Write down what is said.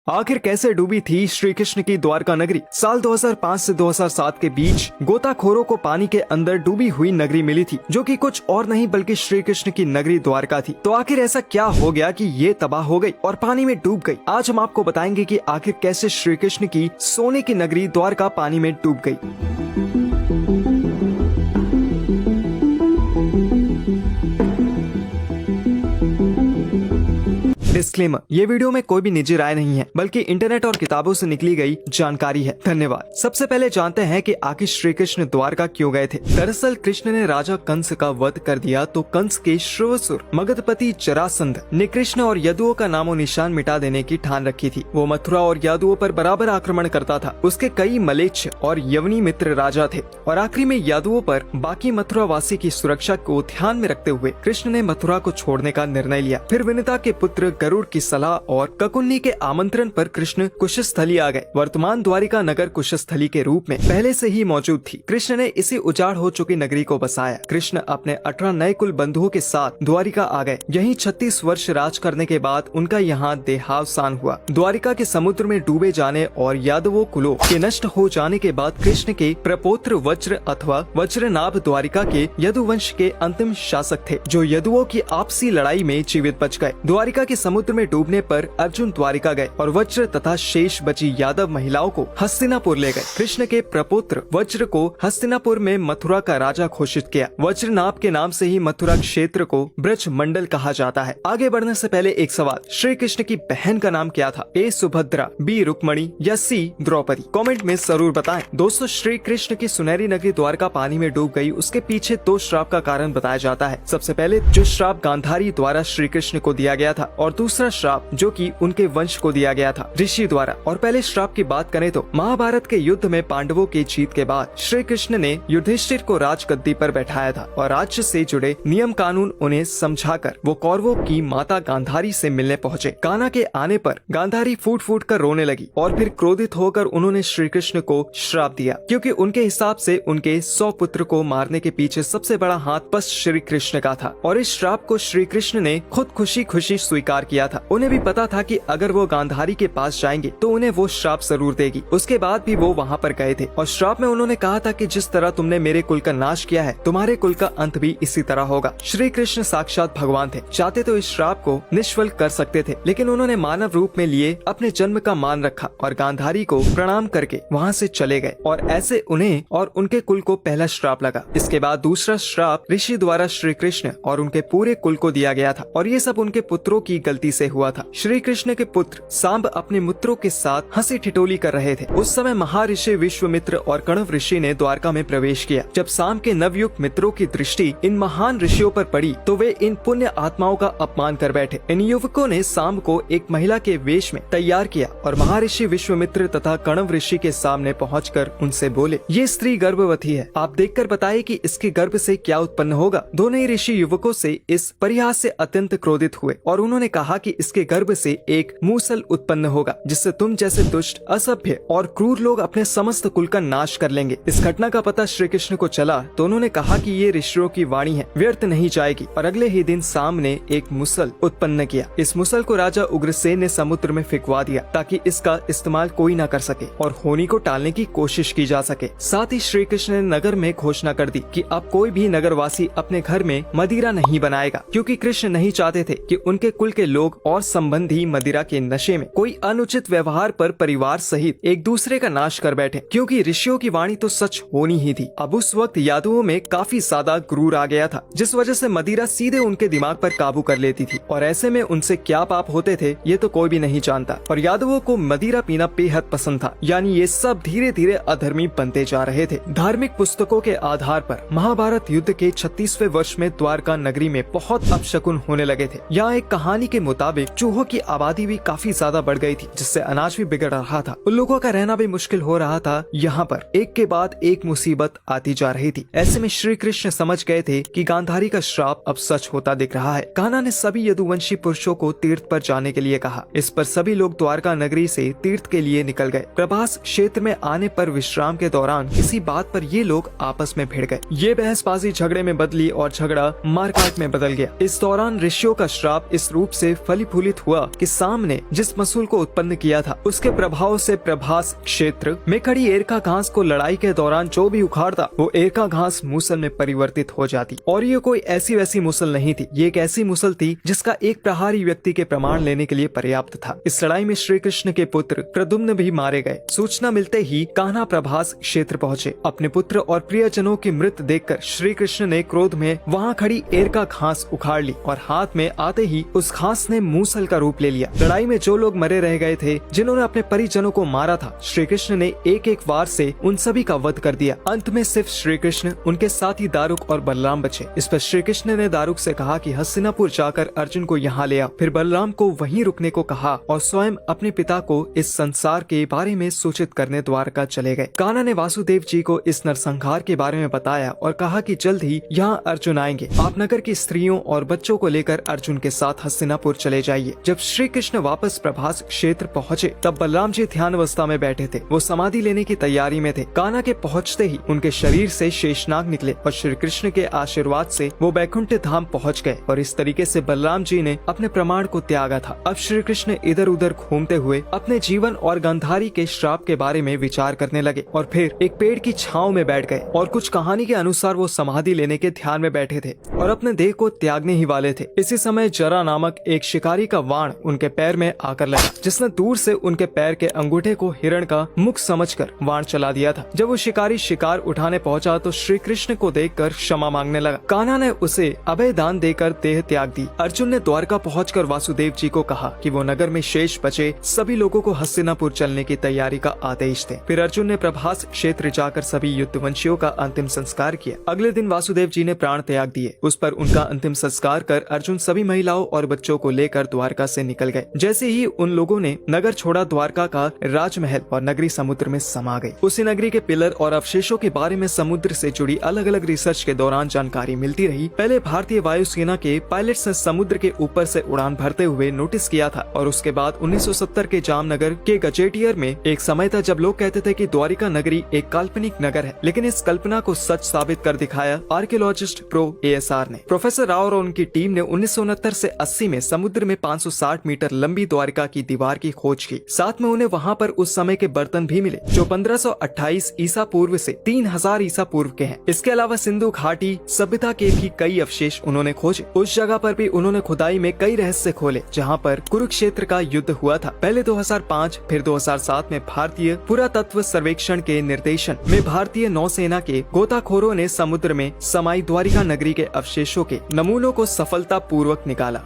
आखिर कैसे डूबी थी श्री कृष्ण की द्वारका नगरी। साल 2005 से 2007 के बीच गोताखोरों को पानी के अंदर डूबी हुई नगरी मिली थी, जो कि कुछ और नहीं बल्कि श्री कृष्ण की नगरी द्वारका थी। तो आखिर ऐसा क्या हो गया कि ये तबाह हो गई और पानी में डूब गई। आज हम आपको बताएंगे कि आखिर कैसे श्री कृष्ण की सोने की नगरी द्वारका पानी में डूब गई। डिस्क्लेमर, ये वीडियो में कोई भी निजी राय नहीं है, बल्कि इंटरनेट और किताबों से निकली गई जानकारी है। धन्यवाद। सबसे पहले जानते हैं कि आखिर श्री कृष्ण द्वारका क्यों गए थे। दरअसल कृष्ण ने राजा कंस का वध कर दिया तो कंस के श्रवसुर मगधपति जरासंध ने कृष्ण और यदुओं का नामो निशान मिटा देने की ठान रखी थी। वो मथुरा और यादुओं पर बराबर आक्रमण करता था। उसके कई मलेच्छ और यवनी मित्र राजा थे और आखिरी में यादुओं पर बाकी मथुरा वासी की सुरक्षा को ध्यान में रखते हुए कृष्ण ने मथुरा को छोड़ने का निर्णय लिया। फिर विनिता के पुत्र गरुड़ की सलाह और ककुन्नी के आमंत्रण पर कृष्ण कुशस्थली आ गए। वर्तमान द्वारिका नगर कुशस्थली के रूप में पहले से ही मौजूद थी। कृष्ण ने इसी उजाड़ हो चुकी नगरी को बसाया। कृष्ण अपने 18 नए कुल बंधुओं के साथ द्वारिका आ गए। यहीं 36 वर्ष राज करने के बाद उनका यहाँ देहावसान हुआ। द्वारिका के समुद्र में डूबे जाने और यादवों कुलों के नष्ट हो जाने के बाद कृष्ण के प्रपौत्र वज्र अथवा वज्रनाभ द्वारिका के यदुवंश के अंतिम शासक थे, जो यदुओं की आपसी लड़ाई में जीवित बच गए। द्वारिका के समुद्र में डूबने पर अर्जुन द्वारिका गए और वज्र तथा शेष बची यादव महिलाओं को हस्तिनापुर ले गए। कृष्ण के प्रपुत्र वज्र को हस्तिनापुर में मथुरा का राजा घोषित किया। वज्रनाभ के नाम से ही मथुरा क्षेत्र को ब्रज मंडल कहा जाता है। आगे बढ़ने से पहले एक सवाल, श्री कृष्ण की बहन का नाम क्या था? ए सुभद्रा, बी रुक्मणी या सी द्रौपदी? कमेंट में जरूर बताएं। दोस्तों, श्री कृष्ण की सुनहरी नगरी द्वारका पानी में डूब गई। उसके पीछे 2 श्राप का कारण बताया जाता है। सबसे पहले जो श्राप गांधारी द्वारा श्री कृष्ण को दिया गया था और दूसरा श्राप जो कि उनके वंश को दिया गया था ऋषि द्वारा। और पहले श्राप की बात करें तो महाभारत के युद्ध में पांडवों की जीत के बाद श्री कृष्ण ने युधिष्ठिर को राजगद्दी पर बैठाया था और राज्य से जुड़े नियम कानून उन्हें समझाकर वो कौरवों की माता गांधारी से मिलने पहुँचे। कान्हा के आने पर गांधारी फूट फूट कर रोने लगी और फिर क्रोधित होकर उन्होंने श्री कृष्ण को श्राप दिया, क्योंकि उनके हिसाब से उनके 100 पुत्र को मारने के पीछे सबसे बड़ा हाथ बस श्री कृष्ण का था। और इस श्राप को श्री कृष्ण ने खुद खुशी खुशी स्वीकार किया था। उन्हें भी पता था कि अगर वो गांधारी के पास जाएंगे तो उन्हें वो श्राप जरूर देगी। उसके बाद भी वो वहाँ पर गए थे और श्राप में उन्होंने कहा था कि जिस तरह तुमने मेरे कुल का नाश किया है, तुम्हारे कुल का अंत भी इसी तरह होगा। श्री कृष्ण साक्षात भगवान थे, चाहते तो इस श्राप को निष्फल कर सकते थे, लेकिन उन्होंने मानव रूप में लिए अपने जन्म का मान रखा और गांधारी को प्रणाम करके वहाँ से चले गए। और ऐसे उन्हें और उनके कुल को पहला श्राप लगा। इसके बाद दूसरा श्राप ऋषि द्वारा श्री कृष्ण और उनके पूरे कुल को दिया गया था और ये सब उनके पुत्रों की गलती से हुआ था। श्री कृष्ण के पुत्र सांब अपने मित्रों के साथ हंसी ठिठोली कर रहे थे। उस समय महर्षि विश्वामित्र और कण्व ऋषि ने द्वारका में प्रवेश किया। जब सांब के नवयुक्त मित्रों की दृष्टि इन महान ऋषियों पर पड़ी तो वे इन पुण्य आत्माओं का अपमान कर बैठे। इन युवकों ने सांब को एक महिला के वेश में तैयार किया और महर्षि विश्वामित्र तथा कण्व ऋषि के सामने पहुंचकर उनसे बोले, ये स्त्री गर्भवती है, आप देखकर बताइए कि इसके गर्भ से क्या उत्पन्न होगा। दोनों ही ऋषि युवकों से इस परिहास से अत्यंत क्रोधित हुए और उन्होंने कहा कि इसके गर्भ से एक मूसल उत्पन्न होगा, जिससे तुम जैसे दुष्ट, असभ्य और क्रूर लोग अपने समस्त कुल का नाश कर लेंगे। इस घटना का पता श्री कृष्ण को चला तो उन्होंने कहा कि ये ऋषियों की वाणी है, व्यर्थ नहीं जाएगी। और अगले ही दिन सांब ने एक मूसल उत्पन्न किया। इस मूसल को राजा उग्रसेन ने समुद्र में फेंकवा दिया ताकि इसका इस्तेमाल कोई न कर सके और होनी को टालने की कोशिश की जा सके। साथ ही श्री कृष्ण ने नगर में घोषणा कर दी कि अब कोई भी नगरवासी अपने घर में मदिरा नहीं बनाएगा, क्योंकि कृष्ण नहीं चाहते थे कि उनके कुल के लोग और संबंधी मदिरा के नशे में कोई अनुचित व्यवहार पर परिवार सहित एक दूसरे का नाश कर बैठे, क्योंकि ऋषियों की वाणी तो सच होनी ही थी। अब उस वक्त यादवों में काफी ज्यादा गुरूर आ गया था, जिस वजह से मदिरा सीधे उनके दिमाग पर काबू कर लेती थी और ऐसे में उनसे क्या पाप होते थे ये तो कोई भी नहीं जानता। और यादवों को मदिरा पीना बेहद पसंद था, यानी ये सब धीरे धीरे अधर्मी बनते जा रहे थे। धार्मिक पुस्तकों के आधार पर महाभारत युद्ध के 36वें वर्ष में द्वारका नगरी में बहुत अपशकुन होने लगे थे। यहाँ एक कहानी के मुताबिक चूहों की आबादी भी काफी ज्यादा बढ़ गई थी, जिससे अनाज भी बिगड़ रहा था। उन लोगों का रहना भी मुश्किल हो रहा था। यहाँ पर एक के बाद एक मुसीबत आती जा रही थी। ऐसे में श्री कृष्ण समझ गए थे कि गांधारी का श्राप अब सच होता दिख रहा है। कान्हा ने सभी यदुवंशी पुरुषों को तीर्थ पर जाने के लिए कहा। इस पर सभी लोग द्वारका नगरी से तीर्थ के लिए निकल गए। प्रभास क्षेत्र में आने पर विश्राम के दौरान किसी बात पर ये लोग आपस में भिड़ गए। ये बहसबाजी झगड़े में बदली और झगड़ा मारकाट में बदल गया। इस दौरान ऋषियों का श्राप इस रूप से फल फली फूलित हुआ कि सामने जिस मसूल को उत्पन्न किया था उसके प्रभाव से प्रभास क्षेत्र में खड़ी एरका घास को लड़ाई के दौरान जो भी उखाड़ता वो एरका घास मूसल में परिवर्तित हो जाती। और ये कोई ऐसी वैसी मूसल नहीं थी, ये एक ऐसी मूसल थी जिसका एक प्रहारी व्यक्ति के प्रमाण लेने के लिए पर्याप्त था। इस लड़ाई में श्री कृष्ण के पुत्र प्रद्युम्न भी मारे गए। सूचना मिलते ही कान्हा प्रभास क्षेत्र पहुँचे। अपने पुत्र और प्रियजनों की मृत देखकर श्री कृष्ण ने क्रोध में वहाँ खड़ी एरका घास उखाड़ ली और हाथ में आते ही उस घास ने मूसल का रूप ले लिया। लड़ाई में जो लोग मरे रह गए थे, जिन्होंने अपने परिजनों को मारा था, श्री कृष्ण ने एक एक वार से उन सभी का वध कर दिया। अंत में सिर्फ श्री कृष्ण, उनके साथी दारुक और बलराम बचे। इस पर श्री कृष्ण ने दारुक से कहा कि हस्तिनापुर जाकर अर्जुन को यहाँ ले आओ। फिर बलराम को वहीं रुकने को कहा और स्वयं अपने पिता को इस संसार के बारे में सूचित करने द्वारका चले गए। कान्हा ने वासुदेव जी को इस नरसंहार के बारे में बताया और कहा कि जल्द ही यहाँ अर्जुन आएंगे। आप नगर की स्त्रियों और बच्चों को लेकर अर्जुन के साथ हस्तिनापुर चले जाइए। जब श्री कृष्ण वापस प्रभास क्षेत्र पहुँचे तब बलराम जी ध्यान अवस्था में बैठे थे। वो समाधि लेने की तैयारी में थे। कान्हा के पहुँचते ही उनके शरीर से शेषनाग निकले और श्री कृष्ण के आशीर्वाद से वो बैकुंठ धाम पहुँच गए और इस तरीके से बलराम जी ने अपने प्रमाण को त्यागा था। अब श्री कृष्ण इधर उधर घूमते हुए अपने जीवन और गांधारी के श्राप के बारे में विचार करने लगे और फिर एक पेड़ की छांव में बैठ गए और कुछ कहानी के अनुसार वो समाधि लेने के ध्यान में बैठे थे और अपने देह को त्यागने ही वाले थे। इसी समय जरा नामक एक शिकारी का वाण उनके पैर में आकर लगा, जिसने दूर से उनके पैर के अंगूठे को हिरण का मुख समझकर वाण चला दिया था। जब वो शिकारी शिकार उठाने पहुंचा तो श्री कृष्ण को देखकर क्षमा मांगने लगा। कान्हा ने उसे अभय दान देकर देह त्याग दी। अर्जुन ने द्वारका पहुंचकर वासुदेव जी को कहा कि वो नगर में शेष बचे सभी लोगों को हस्तिनापुर चलने की तैयारी का आदेश दें। फिर अर्जुन ने प्रभास क्षेत्र जाकर सभी युद्धवंशियों का अंतिम संस्कार किया। अगले दिन वासुदेव जी ने प्राण त्याग दिए। उस पर उनका अंतिम संस्कार कर अर्जुन सभी महिलाओं और बच्चों को लेकर द्वारका से निकल गए। जैसे ही उन लोगों ने नगर छोड़ा, द्वारका का राजमहल और नगरी समुद्र में समा गई। उसी नगरी के पिलर और अवशेषों के बारे में समुद्र से जुड़ी अलग अलग रिसर्च के दौरान जानकारी मिलती रही। पहले भारतीय वायुसेना के पायलट्स ने समुद्र के ऊपर से उड़ान भरते हुए नोटिस किया था और उसके बाद 1970 के जामनगर के गजेटियर में एक समय था जब लोग कहते थे कि द्वारिका नगरी एक काल्पनिक नगर है, लेकिन इस कल्पना को सच साबित कर दिखाया आर्कियोलॉजिस्ट प्रो ASR ने। प्रोफेसर राव और उनकी टीम ने 1969 से 80 में समुद्र में 560 मीटर लंबी द्वारिका की दीवार की खोज की। साथ में उन्हें वहाँ पर उस समय के बर्तन भी मिले जो 1528 ईसा पूर्व से 3000 ईसा पूर्व के हैं। इसके अलावा सिंधु घाटी सभ्यता के भी कई अवशेष उन्होंने खोजे। उस जगह पर भी उन्होंने खुदाई में कई रहस्य खोले जहाँ पर कुरुक्षेत्र का युद्ध हुआ था। पहले 2005 फिर 2007 में भारतीय पुरातत्व सर्वेक्षण के निर्देशन में भारतीय नौसेना के गोताखोरों ने समुद्र में समाई द्वारिका नगरी के अवशेषों के नमूनों को सफलता पूर्वक निकाला।